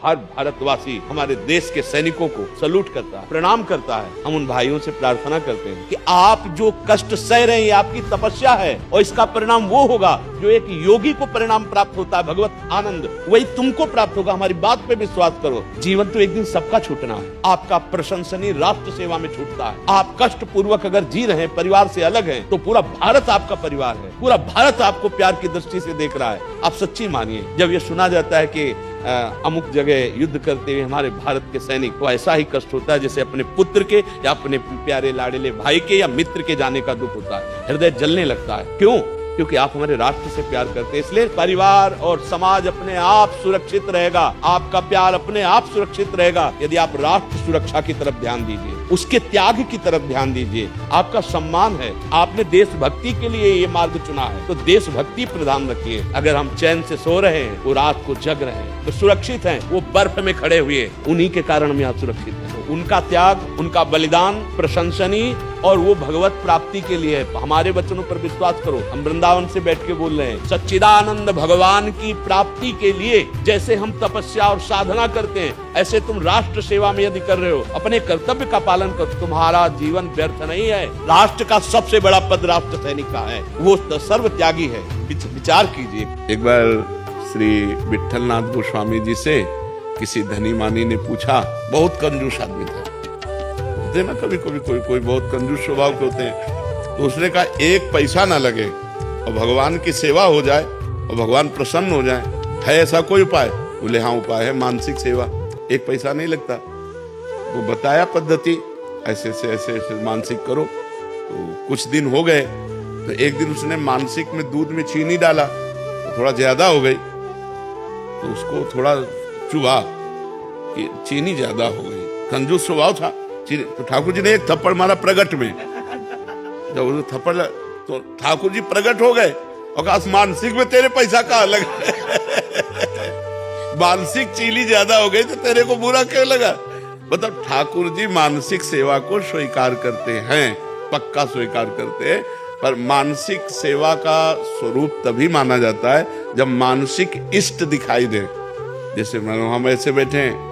हर भारतवासी हमारे देश के सैनिकों को सलूट करता है, प्रणाम करता है। हम उन भाइयों से प्रार्थना करते हैं कि आप जो कष्ट सह रहे हैं, ये आपकी तपस्या है और इसका परिणाम वो होगा जो एक योगी को परिणाम प्राप्त होता है, भगवत आनंद, वही तुमको प्राप्त होगा। हमारी बात पे विश्वास करो। जीवन तो एक दिन सबका छूटना है। आपका प्रशंसनीय राष्ट्र सेवा में छूटता है। आप कष्ट पूर्वक अगर जी रहे हैं, परिवार से अलग हैं, तो पूरा भारत आपका परिवार है, पूरा भारत आपको प्यार की दृष्टि से देख रहा है। आप सच्ची मानिए। जब ये सुना जाता है कि अमुक जगह युद्ध करते हुए हमारे भारत के सैनिक को ऐसा ही कष्ट होता है जैसे अपने पुत्र के या अपने प्यारे लाडले भाई के या मित्र के जाने का दुख होता है, हृदय जलने लगता है। क्यों? क्योंकि आप हमारे राष्ट्र से प्यार करते हैं। इसलिए परिवार और समाज अपने आप सुरक्षित रहेगा, आपका प्यार अपने आप सुरक्षित रहेगा यदि आप राष्ट्र सुरक्षा की तरफ ध्यान दीजिए, उसके त्याग की तरफ ध्यान दीजिए। आपका सम्मान है, आपने देशभक्ति के लिए ये मार्ग चुना है, तो देशभक्ति प्रधान रखिए। अगर हम चैन से सो रहे हैं, वो रात को जग रहे हैं, तो सुरक्षित हैं। वो बर्फ में खड़े हुए, उन्हीं के कारण में आप सुरक्षित हैं। उनका त्याग, उनका बलिदान प्रशंसनीय और वो भगवत प्राप्ति के लिए है। हमारे वचनों पर विश्वास करो। हम वृंदावन से बैठ के बोल रहे हैं, सच्चिदानंद भगवान की प्राप्ति के लिए जैसे हम तपस्या और साधना करते हैं, ऐसे तुम राष्ट्र सेवा में यदि कर रहे हो, अपने कर्तव्य का पालन करो, तुम्हारा जीवन व्यर्थ नहीं है। राष्ट्र का सबसे बड़ा पद राष्ट्र सैनिक का है, वो सर्व त्यागी है। विचार कीजिए। एक बार श्री विट्ठलनाथ गोस्वामी जी से किसी धनी मानी ने पूछा, बहुत कंजूस आदमी था, होते ना कभी कभी कोई बहुत कंजूस स्वभाव के होते हैं, तो उसने कहा एक पैसा ना लगे और भगवान की सेवा हो जाए और भगवान प्रसन्न हो जाए, है ऐसा कोई उपाय? बोले हाँ उपाय है, मानसिक सेवा, एक पैसा नहीं लगता। वो बताया पद्धति, ऐसे से ऐसे मानसिक करो। तो कुछ दिन हो गए, तो एक दिन उसने मानसिक में दूध में चीनी डाला, तो थोड़ा ज्यादा हो गई, तो उसको थोड़ा चुभा कि चीनी ज्यादा हो गई। कंजूस स्वभाव था, तो ठाकुर जी ने एक थप्पड़ मारा प्रगट में। जब वो थप्पड़ तो ठाकुर जी प्रगट हो गए और कहा मानसिक में तेरे पैसा कहाँ लगा? मानसिक चीनी ज्यादा हो गई तो तेरे को बुरा क्यों लगा? मतलब ठाकुर जी मानसिक सेवा को स्वीकार करते हैं, पक्का स्वीकार करते हैं, पर मानसिक सेवा का स्वरूप तभी माना जाता है जब मानसिक इष्ट दिखाई दे। जैसे मानो हम ऐसे बैठे हैं,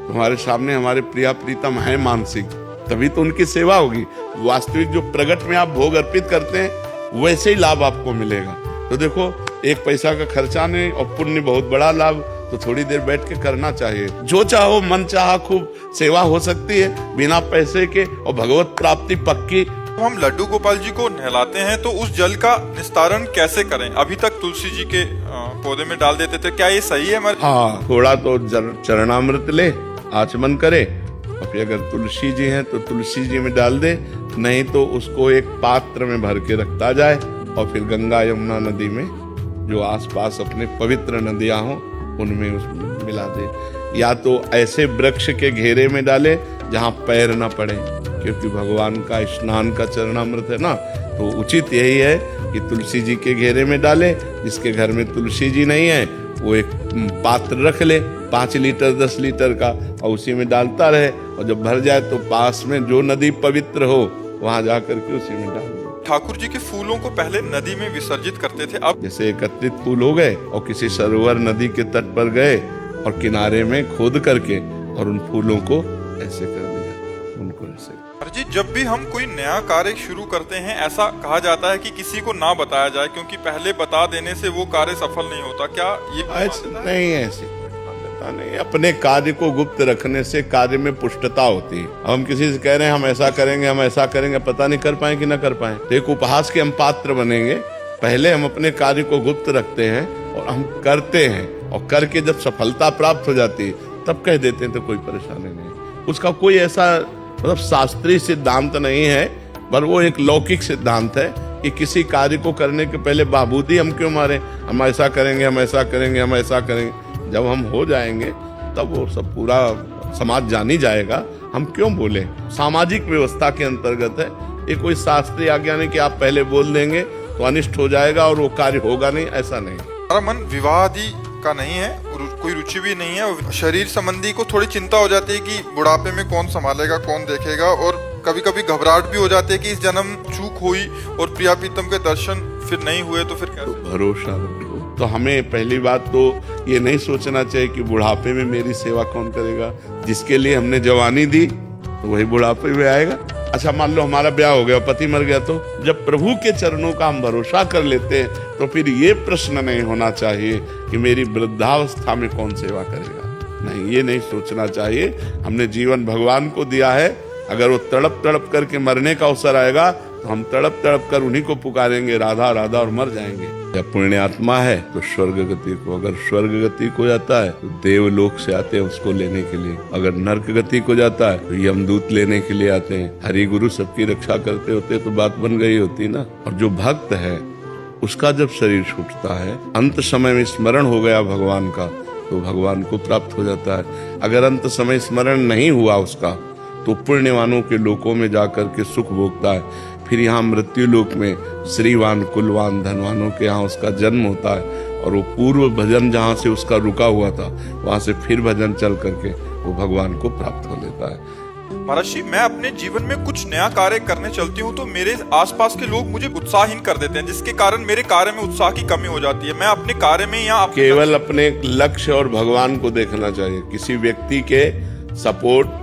हमारे सामने हमारे प्रिया प्रीतम है मानसिक, तभी तो उनकी सेवा होगी। वास्तविक जो प्रगट में आप भोग अर्पित करते हैं, वैसे ही लाभ आपको मिलेगा। तो देखो, एक पैसा का खर्चा नहीं और पुण्य बहुत बड़ा लाभ, तो थोड़ी देर बैठ के करना चाहिए। जो चाहो, मन चाहा खूब सेवा हो सकती है बिना पैसे के, और भगवत प्राप्ति पक्की। हम लड्डू गोपाल जी को नहलाते हैं तो उस जल का निस्तारण कैसे करें? अभी तक तुलसी जी के पौधे में डाल देते थे, क्या ये सही है? हाँ, थोड़ा तो चरणामृत ले, आचमन करे, और फिर अगर तुलसी जी हैं तो तुलसी जी में डाल दे, नहीं तो उसको एक पात्र में भर के रखता जाए और फिर गंगा यमुना नदी में, जो आसपास अपने पवित्र नदियां हों, उनमें उसमें मिला दे। या तो ऐसे वृक्ष के घेरे में डाले जहाँ पैर न पड़े, क्योंकि भगवान का स्नान का चरणामृत है ना, तो उचित यही है कि तुलसी जी के घेरे में डाले। जिसके घर में तुलसी जी नहीं है, वो एक पात्र रख ले 5 लीटर 10 लीटर का, और उसी में डालता रहे, और जब भर जाए तो पास में जो नदी पवित्र हो वहां जाकर के उसी में डाल दे। ठाकुर जी के फूलों को पहले नदी में विसर्जित करते थे, अब जैसे एकत्रित फूल हो गए और किसी सरोवर नदी के तट पर गए और किनारे में खोद करके और उन फूलों को ऐसे कर दिया, उनको ऐसे। जी, जब भी हम कोई नया कार्य शुरू करते हैं, ऐसा कहा जाता है कि किसी को ना बताया जाए, क्योंकि पहले बता देने से वो कार्य सफल नहीं होता। क्या ये नहीं? ऐसी मान्यता नहीं। अपने कार्य को गुप्त रखने से कार्य में पुष्टता होती है। हम किसी से कह रहे हैं हम ऐसा करेंगे, हम ऐसा करेंगे, पता नहीं कर पाए कि ना कर पाए, तो एक उपहास के हम पात्र बनेंगे। पहले हम अपने कार्य को गुप्त रखते हैं और हम करते हैं, और करके जब सफलता प्राप्त हो जाती है तब कह देते हैं, तो कोई परेशानी नहीं। उसका कोई ऐसा मतलब शास्त्रीय सिद्धांत नहीं है, पर वो एक लौकिक सिद्धांत है कि किसी कार्य को करने के पहले बाबूदी हम क्यों मारे, हम ऐसा करेंगे, हम ऐसा करेंगे, हम ऐसा करेंगे। जब हम हो जाएंगे तब वो सब पूरा समाज जान ही जाएगा, हम क्यों बोले। सामाजिक व्यवस्था के अंतर्गत है ये, कोई शास्त्रीय आज्ञा नहीं कि आप पहले बोल देंगे तो अनिष्ट हो जाएगा और वो कार्य होगा नहीं, ऐसा नहीं। हमारा मन विवाह आदि का नहीं है, कोई रुचि भी नहीं है। शरीर संबंधी को थोड़ी चिंता हो जाती है कि बुढ़ापे में कौन संभालेगा, कौन देखेगा, और कभी कभी घबराहट भी हो जाती है कि इस जन्म चूक हुई और प्रिया प्रीतम के दर्शन फिर नहीं हुए तो फिर क्या? भरोसा रखो, तो हमें पहली बात तो ये नहीं सोचना चाहिए कि बुढ़ापे में मेरी सेवा कौन करेगा। जिसके लिए हमने जवानी दी तो वही बुढ़ापे में आएगा। अच्छा, मान लो हमारा ब्याह हो गया, पति मर गया, तो जब प्रभु के चरणों का हम भरोसा कर लेते हैं तो फिर ये प्रश्न नहीं होना चाहिए कि मेरी वृद्धावस्था में कौन सेवा करेगा। नहीं, ये नहीं सोचना चाहिए। हमने जीवन भगवान को दिया है, अगर वो तड़प तड़प करके मरने का अवसर आएगा तो हम तड़प तड़प कर उन्हीं को पुकारेंगे, राधा राधा, और मर जाएंगे। जब पुण्य आत्मा है तो स्वर्ग गति को, अगर स्वर्ग गति को जाता है तो देवलोक से आते हैं उसको लेने के लिए, अगर नरक गति को जाता है तो यमदूत लेने के लिए आते हैं। हरि गुरु सबकी रक्षा करते होते तो बात बन गई होती ना। और जो भक्त है उसका जब शरीर छूटता है, अंत समय में स्मरण हो गया भगवान का, तो भगवान को प्राप्त हो जाता है। अगर अंत समय स्मरण नहीं हुआ उसका तो पुण्यवानों के लोकों में जाकर के सुख भोगता है। फिर यहाँ मृत्यु लोक में श्रीवान कुलवान धनवानों के यहाँ उसका जन्म होता है, और वो पूर्व भजन जहाँ से उसका रुका हुआ था वहां से फिर भजन चल करके वो भगवान को प्राप्त हो लेता है। महाराज जी, मैं अपने जीवन में कुछ नया कार्य करने चलती हूँ तो मेरे आसपास के लोग मुझे उत्साहहीन कर देते हैं, जिसके कारण मेरे कार्य में उत्साह की कमी हो जाती है। मैं अपने कार्य में या केवल अपने लक्ष्य और भगवान को देखना चाहिए। किसी व्यक्ति के सपोर्ट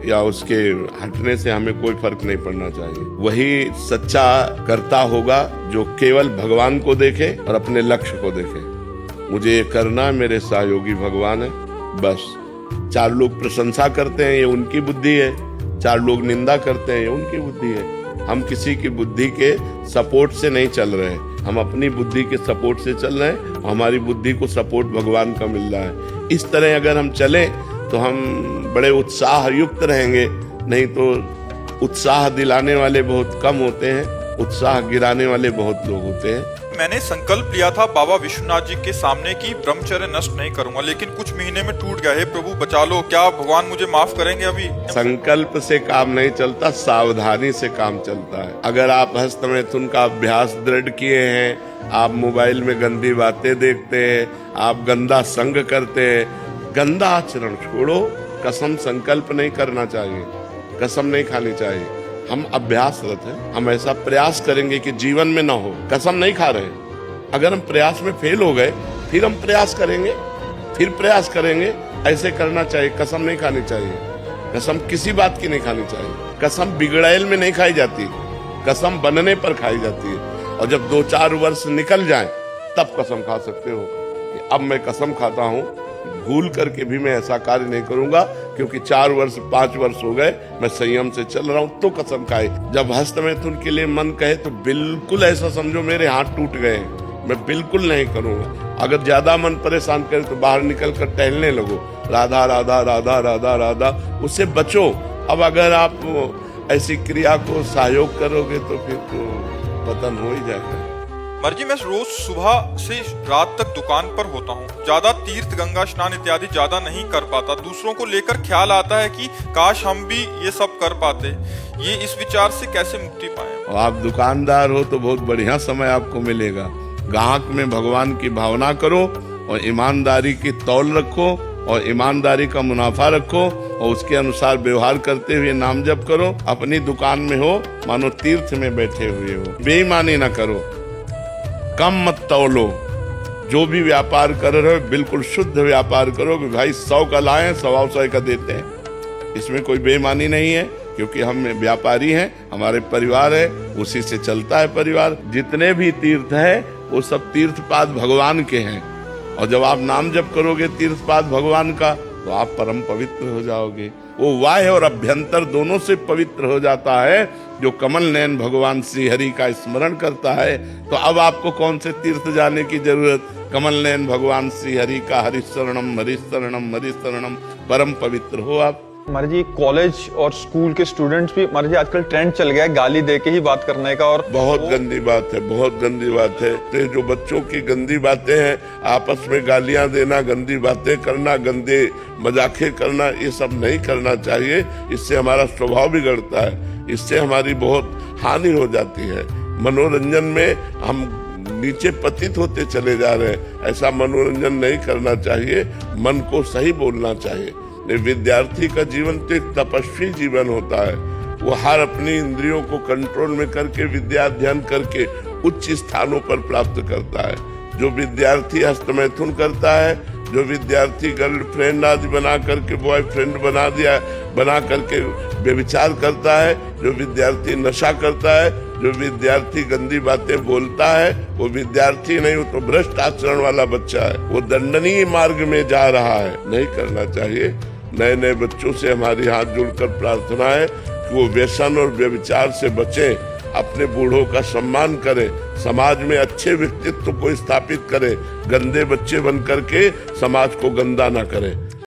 या उसके हटने से हमें कोई फर्क नहीं पड़ना चाहिए। वही सच्चा कर्ता होगा जो केवल भगवान को देखे और अपने लक्ष्य को देखे। मुझे ये करना है, मेरे सहयोगी भगवान है, बस। चार लोग प्रशंसा करते हैं, ये उनकी बुद्धि है। चार लोग निंदा करते हैं, ये उनकी बुद्धि है। हम किसी की बुद्धि के सपोर्ट से नहीं चल रहे हैं, हम अपनी बुद्धि के सपोर्ट से चल रहे हैं। हमारी बुद्धि को सपोर्ट भगवान का मिल रहा है। इस तरह अगर हम चले तो हम बड़े उत्साह युक्त रहेंगे। नहीं तो उत्साह दिलाने वाले बहुत कम होते हैं, उत्साह गिराने वाले बहुत लोग होते हैं। मैंने संकल्प लिया था बाबा विश्वनाथ जी के सामने कि ब्रह्मचर्य नष्ट नहीं करूंगा, लेकिन कुछ महीने में टूट गया। हे प्रभु बचा लो, क्या भगवान मुझे माफ करेंगे? अभी संकल्प से काम नहीं चलता, सावधानी से काम चलता है। अगर आप हस्तमैथुन का अभ्यास दृढ़ किए हैं, आप मोबाइल में गंदी बातें देखते हैं, आप गंदा संग करते हैं, गंदा आचरण छोड़ो। कसम संकल्प नहीं करना चाहिए, कसम नहीं खानी चाहिए। हम अभ्यासरत हैं, हम ऐसा प्रयास करेंगे कि जीवन में ना हो। कसम नहीं खा रहे, अगर हम प्रयास में फेल हो गए फिर हम प्रयास करेंगे, फिर प्रयास करेंगे। ऐसे करना चाहिए, कसम नहीं खानी चाहिए। कसम किसी बात की नहीं खानी चाहिए। कसम बिगड़ैल में नहीं खाई जाती, कसम बनने पर खाई जाती है। और जब 2-4 वर्ष निकल जाएं तब कसम खा सकते हो कि अब मैं कसम खाता हूं, भूल करके भी मैं ऐसा कार्य नहीं करूंगा, क्योंकि 4 वर्ष 5 वर्ष हो गए मैं संयम से चल रहा हूं। तो कसम खाए। जब हस्तमैथुन के लिए मन कहे तो बिल्कुल ऐसा समझो मेरे हाथ टूट गए, मैं बिल्कुल नहीं करूंगा। अगर ज्यादा मन परेशान करे तो बाहर निकल कर टहलने लगो, राधा राधा राधा राधा राधा, उससे बचो। अब अगर आप ऐसी क्रिया को सहयोग करोगे तो फिर तो पतन हो ही जाएगा। मर्जी, मैं रोज सुबह से रात तक दुकान पर होता हूँ। ज्यादा तीर्थ गंगा स्नान इत्यादि ज्यादा नहीं कर पाता। दूसरों को लेकर ख्याल आता है कि काश हम भी ये सब कर पाते। ये इस विचार से कैसे मुक्ति पाए? आप दुकानदार हो तो बहुत बढ़िया समय आपको मिलेगा। ग्राहक में भगवान की भावना करो और ईमानदारी की तौल रखो और ईमानदारी का मुनाफा रखो और उसके अनुसार व्यवहार करते हुए नाम जप करो। अपनी दुकान में हो मानो तीर्थ में बैठे हुए हो। बेईमानी ना करो, कम मत तौलो। जो भी व्यापार कर रहे हो बिल्कुल शुद्ध व्यापार करो कि भाई 100 का लाए 100 का देते हैं। इसमें कोई बेईमानी नहीं है, क्योंकि हम व्यापारी हैं, हमारे परिवार है, उसी से चलता है परिवार। जितने भी तीर्थ है वो सब तीर्थपाद भगवान के हैं। और जब आप नाम जप करोगे तीर्थपाद भगवान का तो आप परम पवित्र हो जाओगे। वो बाह्य और अभ्यंतर दोनों से पवित्र हो जाता है। जो कमल नयन भगवान श्री हरि का स्मरण करता है तो अब आपको कौन से तीर्थ जाने की जरूरत? कमल नयन भगवान श्री हरि का हरिशरणम हरिशरणम हरिशरणम, परम पवित्र हो आप। हमारे जी कॉलेज और स्कूल के स्टूडेंट्स भी हमारे जी आजकल ट्रेंड चल गया है गाली दे के ही बात करने का। और बहुत गंदी बात है, बहुत गंदी बात है। तो जो बच्चों की गंदी बातें हैं, आपस में गालियां देना, गंदी बातें करना, गंदे मजाके करना, ये सब नहीं करना चाहिए। इससे हमारा स्वभाव बिगड़ता है, इससे हमारी बहुत हानि हो जाती है। मनोरंजन में हम नीचे पतित होते चले जा रहे हैं। ऐसा मनोरंजन नहीं करना चाहिए, मन को सही बोलना चाहिए। विद्यार्थी का जीवन तो एक तपस्वी जीवन होता है। वो हर अपनी इंद्रियों को कंट्रोल में करके विद्या अध्ययन करके उच्च स्थानों पर प्राप्त करता है। जो विद्यार्थी हस्तमैथुन करता है, जो विद्यार्थी गर्लफ्रेंड आदि बना करके बॉयफ्रेंड बना करके व्यभिचार करता है, जो विद्यार्थी नशा करता है, जो विद्यार्थी गंदी बातें बोलता है, वो विद्यार्थी नहीं, वो तो भ्रष्ट आचरण वाला बच्चा है, वो दंडनीय मार्ग में जा रहा है। नहीं करना चाहिए। नए नए बच्चों से हमारी हाथ जोड़कर प्रार्थना है कि वो व्यसन और व्यभिचार से बचें, अपने बूढ़ों का सम्मान करें, समाज में अच्छे व्यक्तित्व को स्थापित करें, गंदे बच्चे बन करके समाज को गंदा ना करें।